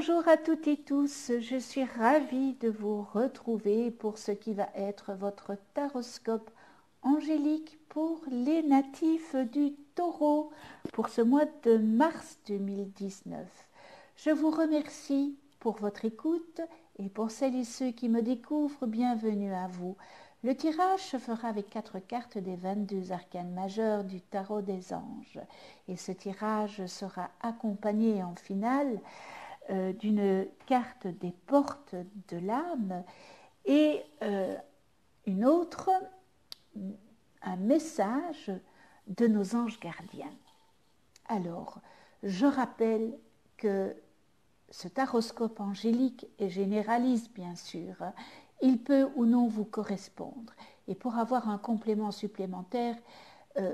Bonjour à toutes et tous, je suis ravie de vous retrouver pour ce qui va être votre taroscope angélique pour les natifs du Taureau pour ce mois de mars 2019. Je vous remercie pour votre écoute et pour celles et ceux qui me découvrent, bienvenue à vous. Le tirage se fera avec 4 cartes des 22 arcanes majeurs du tarot des anges et ce tirage sera accompagné en finale d'une carte des portes de l'âme et une autre, un message de nos anges gardiens. Alors, je rappelle que ce taroscope angélique est généraliste, bien sûr. Il peut ou non vous correspondre. Et pour avoir un complément supplémentaire,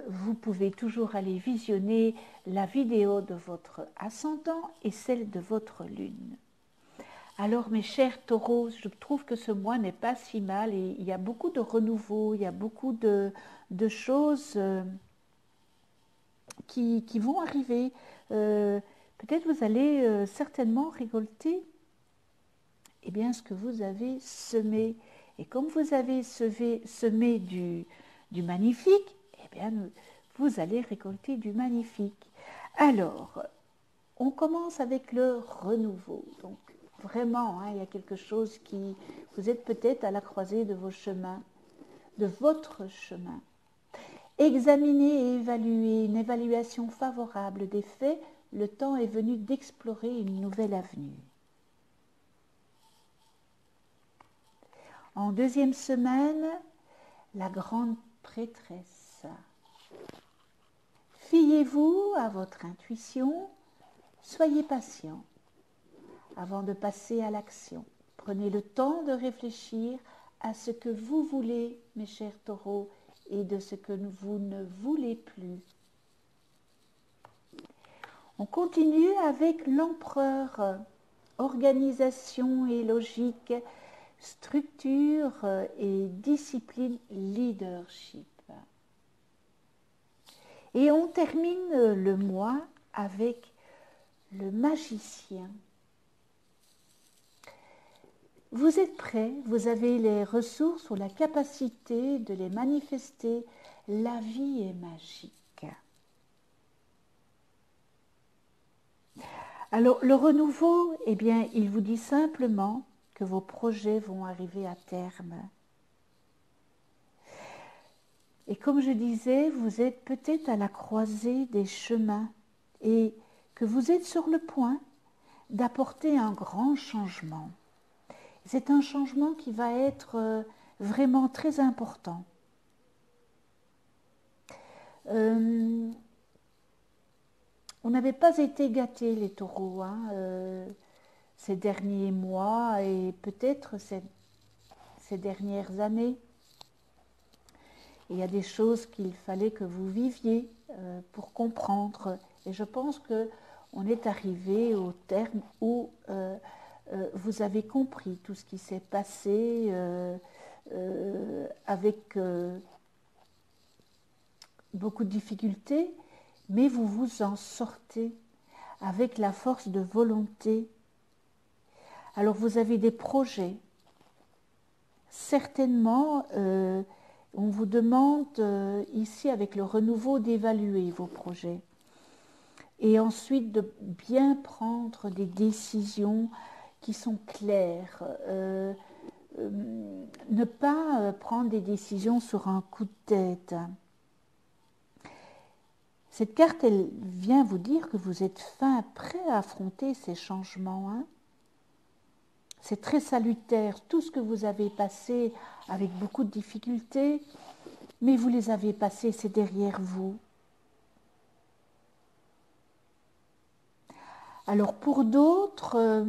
vous pouvez toujours aller visionner la vidéo de votre ascendant et celle de votre lune. Alors mes chers taureaux, je trouve que ce mois n'est pas si mal et il y a beaucoup de renouveau, il y a beaucoup de choses qui vont arriver. Peut-être vous allez certainement récolter ce que vous avez semé. Et comme vous avez semé du magnifique, vous allez récolter du magnifique. Alors, on commence avec le renouveau. Donc, vraiment, il y a quelque chose qui... Vous êtes peut-être à la croisée de vos chemins, de votre chemin. Examiner et évaluer une évaluation favorable des faits, le temps est venu d'explorer une nouvelle avenue. En deuxième semaine, la grande prêtresse. Fiez-vous à votre intuition, soyez patient avant de passer à l'action. Prenez le temps de réfléchir à ce que vous voulez, mes chers taureaux, et de ce que vous ne voulez plus. On continue avec l'empereur, organisation et logique, structure et discipline, leadership. Et on termine le mois avec le magicien. Vous êtes prêts, vous avez les ressources ou la capacité de les manifester. La vie est magique. Alors, le renouveau, il vous dit simplement que vos projets vont arriver à terme. Et comme je disais, vous êtes peut-être à la croisée des chemins et que vous êtes sur le point d'apporter un grand changement. C'est un changement qui va être vraiment très important. On n'avait pas été gâtés, les taureaux, ces derniers mois et peut-être ces dernières années. Il y a des choses qu'il fallait que vous viviez pour comprendre. Et je pense qu'on est arrivé au terme où vous avez compris tout ce qui s'est passé avec beaucoup de difficultés, mais vous vous en sortez avec la force de volonté. Alors vous avez des projets. Certainement, on vous demande ici avec le renouveau d'évaluer vos projets et ensuite de bien prendre des décisions qui sont claires. Ne pas prendre des décisions sur un coup de tête. Cette carte, elle vient vous dire que vous êtes fin prêt à affronter ces changements. C'est très salutaire, tout ce que vous avez passé avec beaucoup de difficultés, mais vous les avez passés, c'est derrière vous. Alors pour d'autres,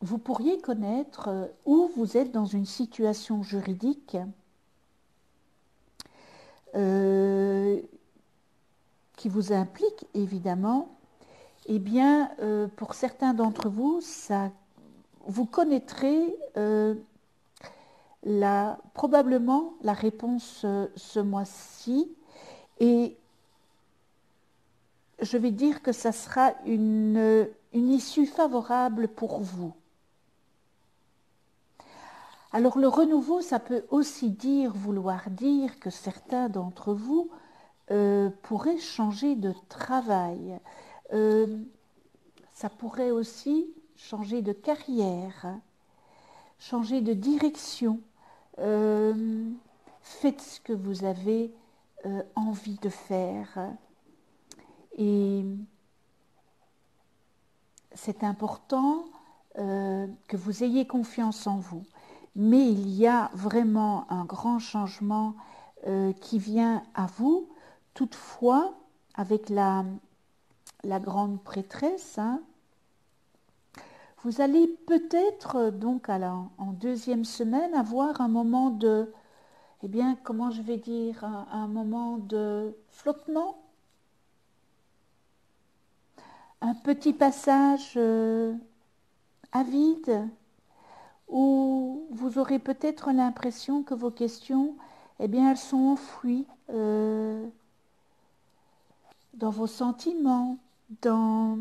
vous pourriez connaître où vous êtes dans une situation juridique qui vous implique évidemment. Pour certains d'entre vous, vous connaîtrez probablement la réponse ce mois-ci et je vais dire que ça sera une une issue favorable pour vous. Alors le renouveau, ça peut aussi vouloir dire que certains d'entre vous pourraient changer de travail. Ça pourrait aussi changer de carrière, changer de direction. Faites ce que vous avez envie de faire. Et c'est important que vous ayez confiance en vous. Mais il y a vraiment un grand changement qui vient à vous. Toutefois, avec la grande prêtresse, hein, vous allez peut-être, donc en deuxième semaine, avoir un moment de, eh bien, comment je vais dire, un moment de flottement. Un petit passage à vide, où vous aurez peut-être l'impression que vos questions, eh bien, elles sont enfouies dans vos sentiments, dans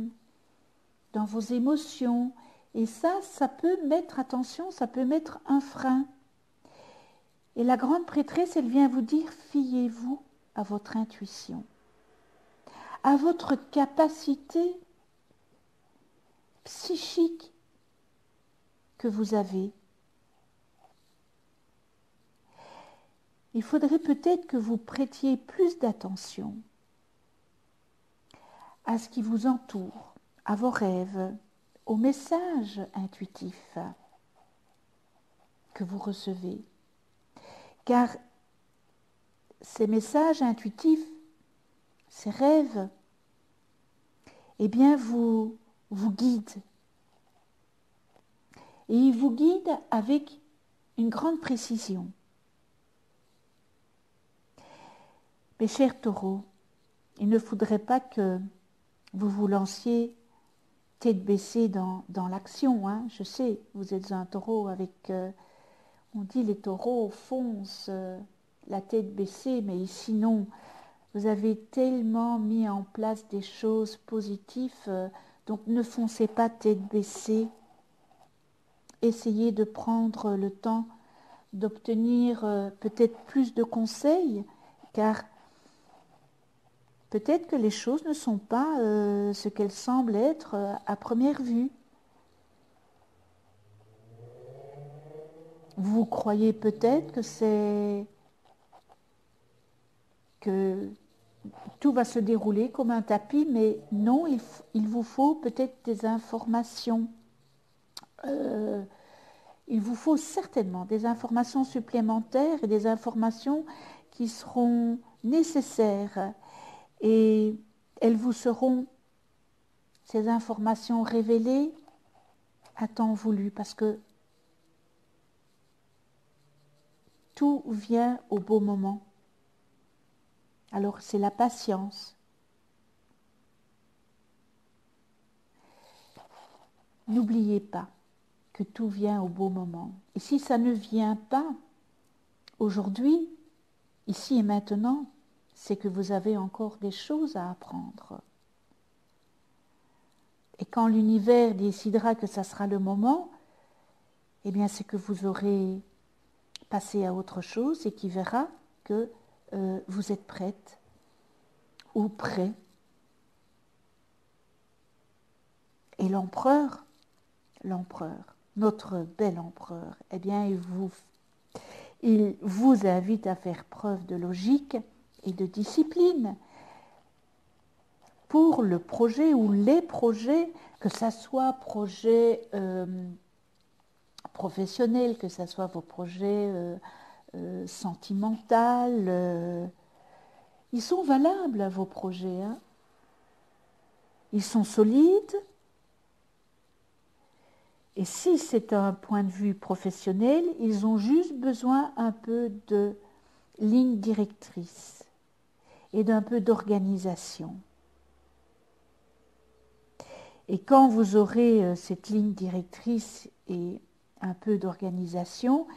vos émotions. Et ça peut mettre, attention, ça peut mettre un frein. Et la grande prêtresse, elle vient vous dire, fiez-vous à votre intuition, à votre capacité psychique que vous avez. Il faudrait peut-être que vous prêtiez plus d'attention à ce qui vous entoure, à vos rêves, aux messages intuitifs que vous recevez. Car ces messages intuitifs, ces rêves, eh bien, vous guident. Et ils vous guident avec une grande précision. Mes chers taureaux, il ne faudrait pas que vous vous lanciez tête baissée dans l'action. Hein. Je sais, vous êtes un taureau avec... on dit les taureaux foncent la tête baissée, mais ici non. Vous avez tellement mis en place des choses positives, donc ne foncez pas tête baissée. Essayez de prendre le temps d'obtenir peut-être plus de conseils, car peut-être que les choses ne sont pas ce qu'elles semblent être à première vue. Vous croyez peut-être que tout va se dérouler comme un tapis, mais non, il vous faut peut-être des informations. Il vous faut certainement des informations supplémentaires et des informations qui seront nécessaires. Et elles vous seront, ces informations révélées, à temps voulu, parce que tout vient au beau moment. Alors c'est la patience. N'oubliez pas que tout vient au beau moment. Et si ça ne vient pas aujourd'hui, ici et maintenant, c'est que vous avez encore des choses à apprendre. Et quand l'univers décidera que ça sera le moment, eh bien c'est que vous aurez passé à autre chose et qui verra que vous êtes prête ou prêt. Et l'empereur, notre bel empereur, eh bien il vous invite à faire preuve de logique et de discipline pour le projet ou les projets, que ça soit projet professionnel, que ça soit vos projets sentimentaux, ils sont valables, vos projets. Hein. Ils sont solides. Et si c'est un point de vue professionnel, ils ont juste besoin un peu de ligne directrice et d'un peu d'organisation. Et quand vous aurez cette ligne directrice et un peu d'organisation,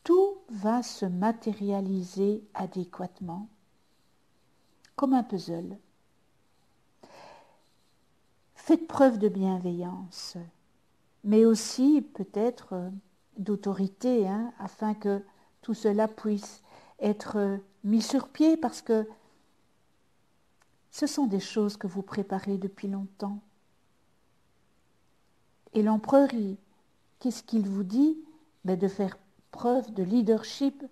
tout va se matérialiser adéquatement, comme un puzzle. Faites preuve de bienveillance, mais aussi peut-être d'autorité, hein, afin que tout cela puisse être mis sur pied, parce que ce sont des choses que vous préparez depuis longtemps. Et l'empereur, qu'est-ce qu'il vous dit? De faire preuve de leadership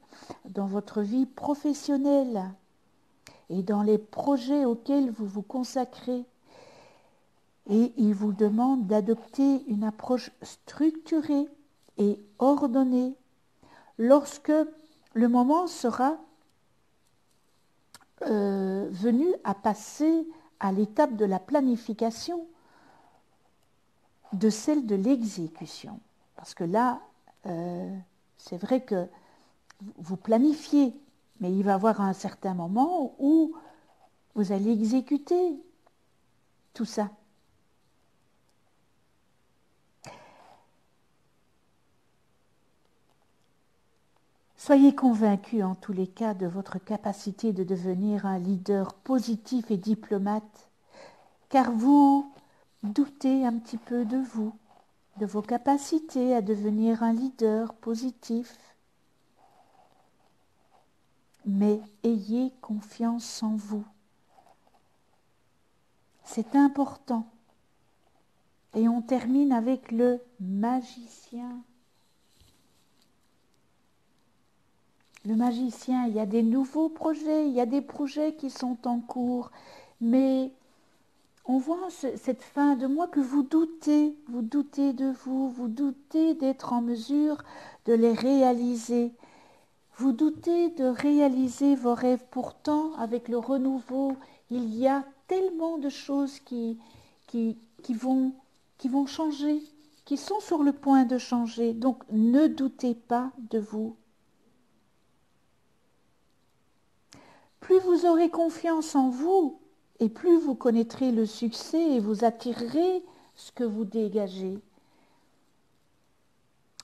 dans votre vie professionnelle et dans les projets auxquels vous vous consacrez. Et il vous demande d'adopter une approche structurée et ordonnée lorsque le moment sera venu à passer à l'étape de la planification de celle de l'exécution. Parce que là, c'est vrai que vous planifiez, mais il va y avoir un certain moment où vous allez exécuter tout ça. Soyez convaincus en tous les cas de votre capacité de devenir un leader positif et diplomate, car vous doutez un petit peu de vous, de vos capacités à devenir un leader positif. Mais ayez confiance en vous. C'est important. Et on termine avec le magicien. Le magicien, il y a des nouveaux projets, il y a des projets qui sont en cours, mais on voit cette fin de mois que vous doutez de vous doutez d'être en mesure de les réaliser. Vous doutez de réaliser vos rêves. Pourtant, avec le renouveau, il y a tellement de choses qui vont changer, qui sont sur le point de changer. Donc, ne doutez pas de vous. Plus vous aurez confiance en vous, et plus vous connaîtrez le succès et vous attirerez ce que vous dégagez.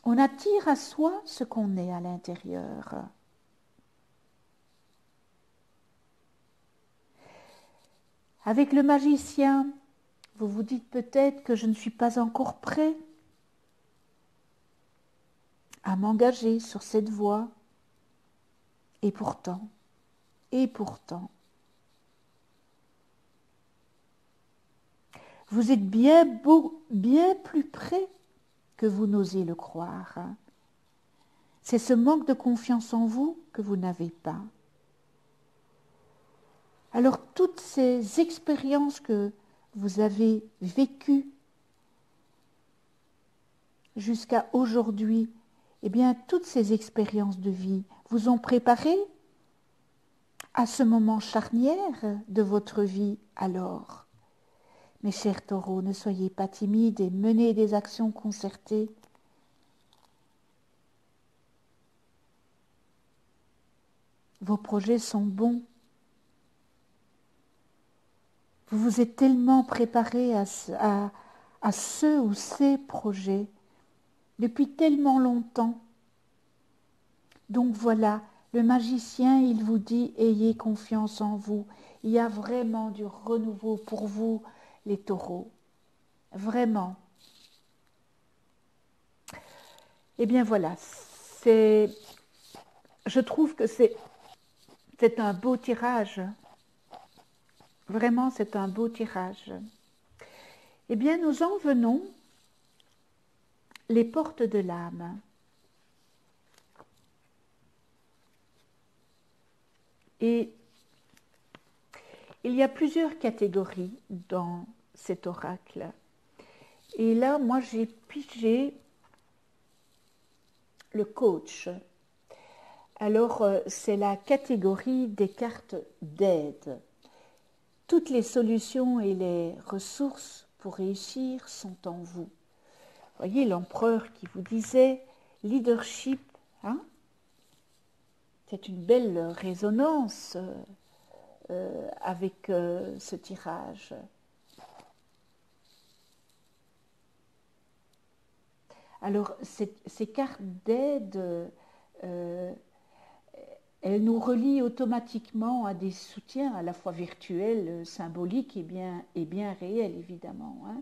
On attire à soi ce qu'on est à l'intérieur. Avec le magicien, vous vous dites peut-être que je ne suis pas encore prêt à m'engager sur cette voie. Et pourtant, vous êtes bien plus près que vous n'osez le croire. C'est ce manque de confiance en vous que vous n'avez pas. Alors toutes ces expériences que vous avez vécues jusqu'à aujourd'hui, eh bien toutes ces expériences de vie vous ont préparé à ce moment charnière de votre vie alors. Mes chers taureaux, ne soyez pas timides et menez des actions concertées. Vos projets sont bons. Vous vous êtes tellement préparé à ce ou ces projets depuis tellement longtemps. Donc voilà, le magicien, il vous dit, ayez confiance en vous. Il y a vraiment du renouveau pour vous, les taureaux. Vraiment. Eh bien voilà, je trouve que c'est un beau tirage. Vraiment, c'est un beau tirage. Eh bien, nous en venons les portes de l'âme. Et il y a plusieurs catégories dans cet oracle. Et là, moi, j'ai pigé le coach. Alors, c'est la catégorie des cartes d'aide. Toutes les solutions et les ressources pour réussir sont en vous. Voyez l'empereur qui vous disait leadership, hein? C'est une belle résonance avec ce tirage. Alors, ces cartes d'aide, Elle nous relie automatiquement à des soutiens à la fois virtuels, symboliques et bien réels, évidemment, hein,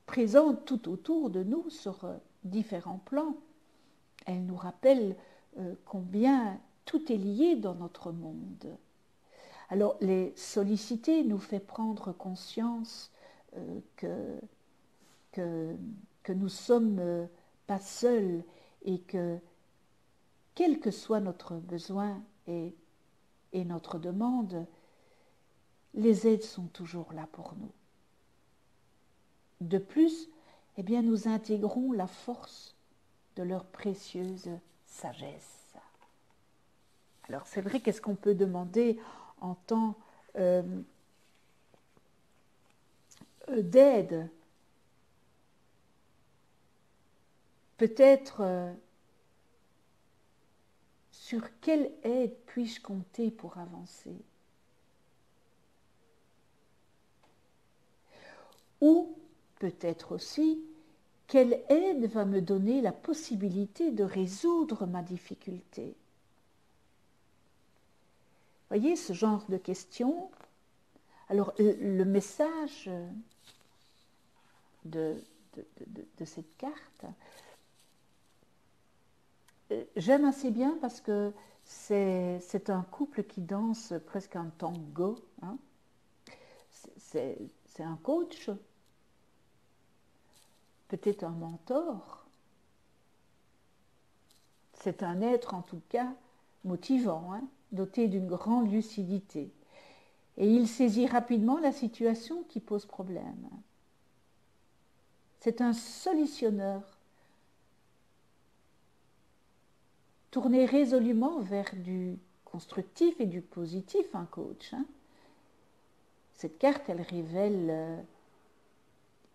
présents tout autour de nous sur différents plans. Elle nous rappelle combien tout est lié dans notre monde. Alors, les solliciter nous fait prendre conscience que nous ne sommes pas seuls et que, quel que soit notre besoin et notre demande, les aides sont toujours là pour nous. De plus, eh bien, nous intégrons la force de leur précieuse sagesse. Alors c'est vrai, qu'est-ce qu'on peut demander en temps d'aide? Peut-être sur quelle aide puis-je compter pour avancer? Ou peut-être aussi, quelle aide va me donner la possibilité de résoudre ma difficulté? Voyez ce genre de questions. Alors le message de cette carte, j'aime assez bien parce que c'est un couple qui danse presque un tango. Hein. C'est un coach, peut-être un mentor. C'est un être en tout cas motivant, hein, doté d'une grande lucidité. Et il saisit rapidement la situation qui pose problème. C'est un solutionneur, tourné résolument vers du constructif et du positif, un coach. Hein. Cette carte, elle révèle,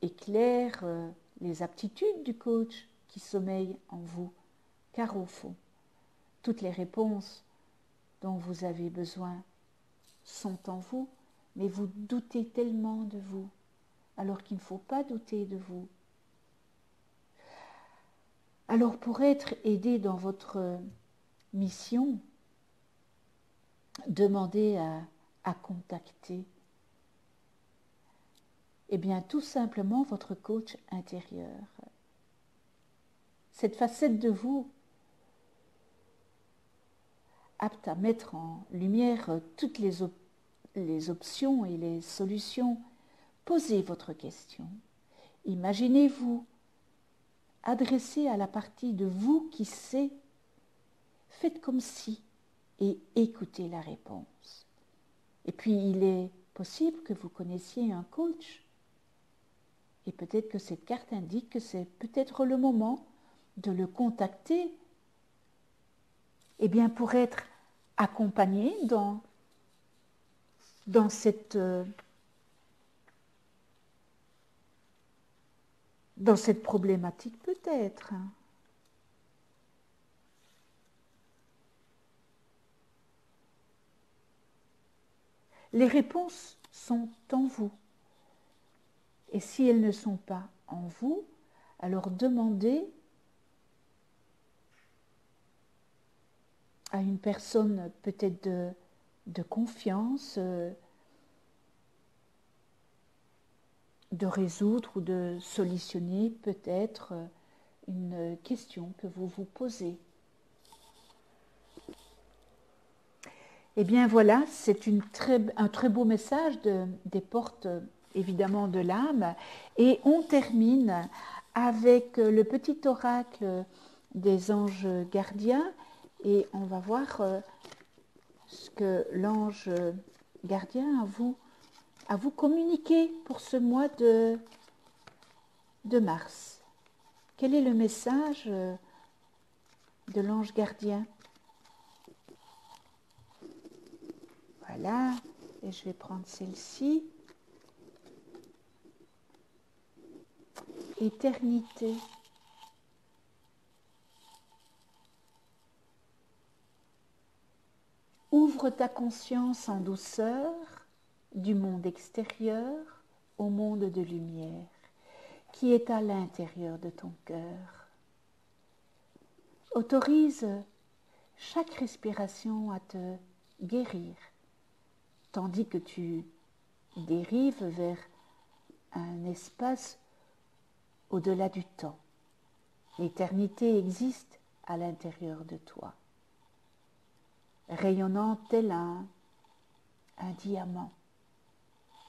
éclaire les aptitudes du coach qui sommeillent en vous. Car au fond, toutes les réponses dont vous avez besoin sont en vous, mais vous doutez tellement de vous, alors qu'il ne faut pas douter de vous. Alors pour être aidé dans votre mission, demandez à contacter, eh bien tout simplement votre coach intérieur. Cette facette de vous, apte à mettre en lumière toutes les options et les solutions. Posez votre question. Imaginez-vous adressé à la partie de vous qui sait. Faites comme si et écoutez la réponse. Et puis il est possible que vous connaissiez un coach et peut-être que cette carte indique que c'est peut-être le moment de le contacter, eh bien pour être accompagné dans cette problématique peut-être. Les réponses sont en vous. Et si elles ne sont pas en vous, alors demandez à une personne peut-être de confiance de résoudre ou de solutionner peut-être une question que vous vous posez. Eh bien voilà, c'est un très beau message des portes évidemment de l'âme. Et on termine avec le petit oracle des anges gardiens. Et on va voir ce que l'ange gardien a vous communiqué pour ce mois de mars. Quel est le message de l'ange gardien? Voilà, et je vais prendre celle-ci. Éternité. Ouvre ta conscience en douceur du monde extérieur au monde de lumière qui est à l'intérieur de ton cœur. Autorise chaque respiration à te guérir, tandis que tu dérives vers un espace au-delà du temps. L'éternité existe à l'intérieur de toi, rayonnant tel un diamant,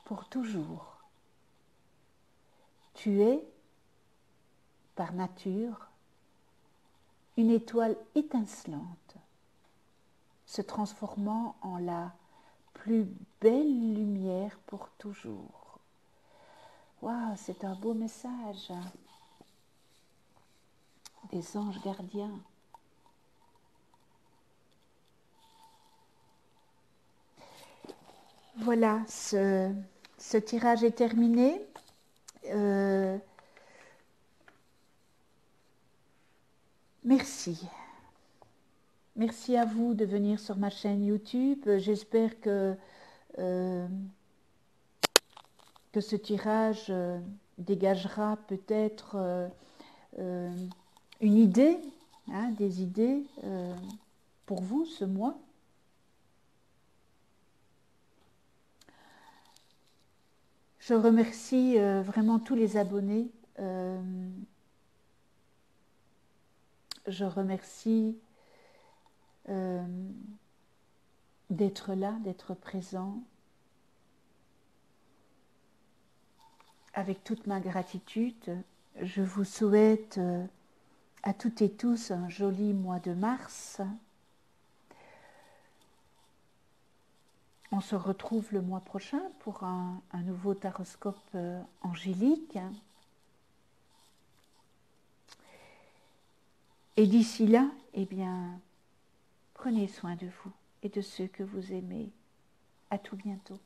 pour toujours. Tu es, par nature, une étoile étincelante, se transformant en la plus belle lumière pour toujours. Waouh, c'est un beau message des anges gardiens. Voilà, ce tirage est terminé. Merci. Merci à vous de venir sur ma chaîne YouTube. J'espère que ce tirage dégagera peut-être une idée, des idées pour vous ce mois. Je remercie vraiment tous les abonnés. Je remercie d'être là, d'être présent. Avec toute ma gratitude, je vous souhaite à toutes et tous un joli mois de mars. On se retrouve le mois prochain pour un nouveau taroscope angélique. Et d'ici là, eh bien, prenez soin de vous et de ceux que vous aimez. À tout bientôt.